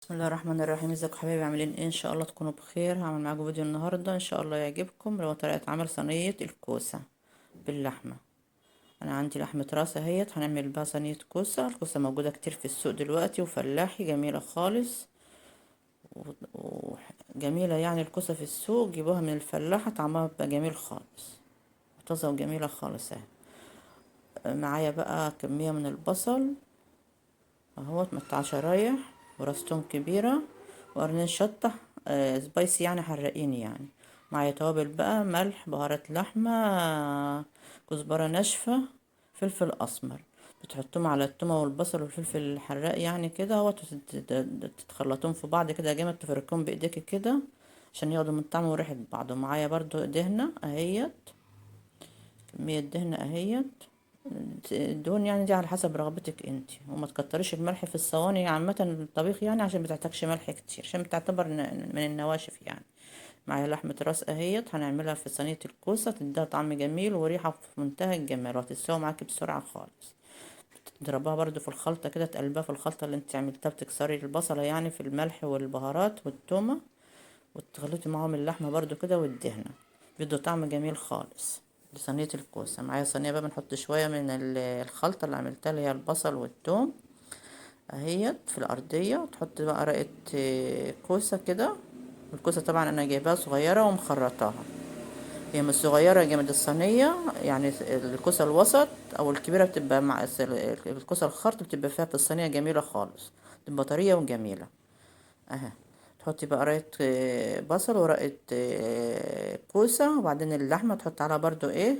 بسم الله الرحمن الرحيم. ازيكم حبايبي؟ عاملين ايه؟ ان شاء الله تكونوا بخير. هعمل معاكم فيديو النهارده ان شاء الله يعجبكم، اللي هو طريقه عمل صينيه الكوسه باللحمه. انا عندي لحمه راس اهيت، هنعمل بها صينيه كوسه. الكوسه موجوده كتير في السوق دلوقتي وفلاحي، جميله خالص وجميله يعني. الكوسه في السوق جيبوها من الفلاحه، طعمها بيبقى جميل خالص، طازه وجميله خالص اهي. معايا بقى كميه من البصل اهوت مقطع شرايح، وراس توم كبيرة، وقرنين شطة سبايسي يعني حراقين يعني. معايا توابل بقى، ملح، بهارات لحمة، كزبرة ناشفة، فلفل اسمر. بتحطهم على التومة والبصل والفلفل الحراق يعني كده اهوت، تتخلطهم في بعض كده جامد، تفركهم بايديك كده عشان ياخدوا من طعم وريحة بعض. ومعايا برضو دهنة اهيت، كمية دهنة اهيت. الدهون يعني دي على حسب رغبتك انت، وما تكتريش الملح في الصواني عامة الطبيخ يعني، عشان بتحتاجش ملح كتير، عشان بتعتبر من النواشف يعني. معايا لحمة راس اهيت، هنعملها في صينية الكوسة، تديها طعم جميل وريحة في منتهى الجمال، وهتتسوى معاكي بسرعة خالص. تضربها برضو في الخلطة كده، تقلبها في الخلطة اللي انت عملتها، بتكسري البصلة يعني في الملح والبهارات والتومة، وتخلطي معاهم اللحمة برضو كده والدهنة، بيدوا طعم جميل خالص لصينية الكوسة. معايا صينية بقى بنحط شوية من الخلطة اللي عملتها، اللي هي البصل والثوم اهيت في الأرضية. تحط بقى ورقة كوسة كده. الكوسة طبعا أنا جايباها صغيرة ومخرطاها، هي مش صغيرة جامد الصينية يعني. الكوسة الوسط أو الكبيرة بتبقى مع الكوسة الخرط، بتبقى فيها في الصينية جميلة خالص، تبقى طرية وجميلة اهي. تحطي بقى رقة بصل ورقة كوسة، وبعدين اللحمة تحط عليها برضو ايه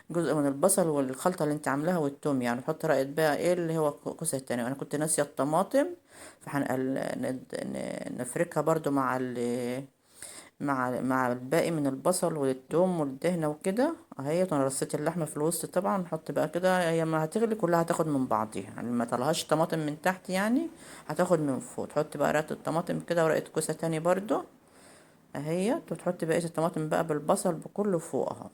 جزء من البصل والخلطة اللي انت عاملاها والثوم يعني. تحط رقة بقى ايه اللي هو كوسة التانية. وانا كنت ناسية الطماطم، نفركها برضو مع الباقي من البصل والثوم والدهنة وكده اهي. انا رصيت اللحمة في الوسط طبعا. نحط بقى كده، هي ما هتغلي كلها هتاخد من بعضيها يعني، ما طلعهاش طماطم من تحت يعني، هتاخد من فوق. تحط بقى رقة الطماطم كده ورقة كوسة تاني برضو اهي، وتحط بقية الطماطم بقى بالبصل بكله فوق اهو.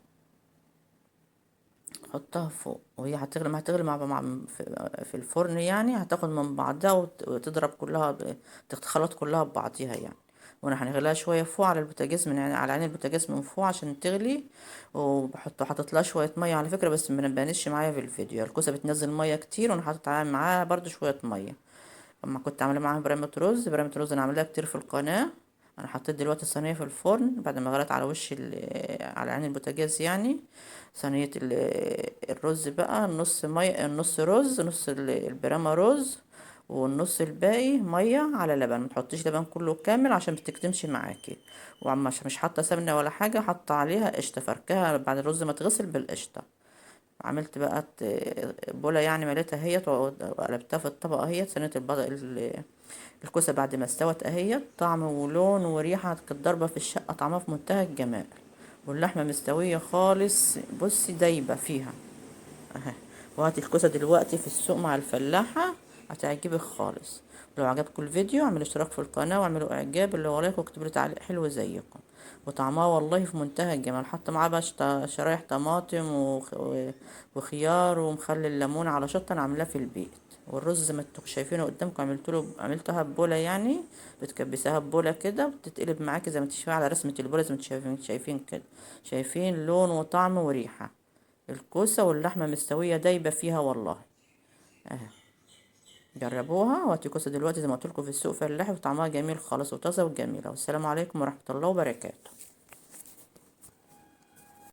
حطها فوق وهي هتغلي، ما هتغلي في الفرن يعني، هتاخد من بعضها وتضرب كلها تتخلط كلها ببعضيها يعني. وانا هنغليها شويه فوق على البوتاجاز، من يعني على عين البوتاجاز من فوق عشان تغلي. حاطط لها شويه ميه على فكره، بس ما نبانش معايا في الفيديو. الكوسه بتنزل ميه كتير، وانا حاطط معاها برضو شويه ميه. اما كنت عامله معاها برامة رز انا عاملاها كتير في القناه. انا حطيت دلوقتي الصينيه في الفرن بعد ما غلت على وش على عين البوتاجاز يعني. صينيه الرز بقى، نص ميه، نص رز، نص البرامة رز، والنص الباقي ميه على لبن. ما تحطيش لبن كله كامل عشان بتكتمش معاكي. وعم مش حاطه سمنه ولا حاجه، حاطه عليها قشطه، فركها بعد الرز ما تغسل بالقشطه. عملت بقى بولة يعني، مليتها اهيت وقلبتها في الطبق اهيت. صينية الكوسة بعد ما استوت اهيت، طعم ولون وريحة كانت ضاربة في الشقة، طعمها في منتهى الجمال. واللحمة مستوية خالص، بصي دايبة فيها اهي. وهاتي الكوسة دلوقتي في السوق مع الفلاحة، هتعجبك خالص. لو عجبكم الفيديو اعملوا اشتراك في القناة، واعملوا اعجاب اللي وراكم، واكتبوا لي تعليق حلو زيكم. وطعمها والله في منتهى الجمال. حتى معاه بقى شرايح طماطم وخيار ومخلل ليمون على شطة، انا عاملاه في البيت. والرز زي ما انتم شايفينه قدامكم، عملتها ببولة يعني، بتكبسها ببولة كده، بتتقلب معاكي زي ما انت شايفين على رسمة البولة، زي ما انتم شايفين كده. شايفين لون وطعم وريحة؟ الكوسة واللحمة مستوية دايبة فيها والله اهي. جربوها. وهاتي كوسة دلوقتي زي ما قلت لكم في السوق فلاحي، وطعمها جميل خالص وطازة وجميلة. والسلام عليكم ورحمة الله وبركاته.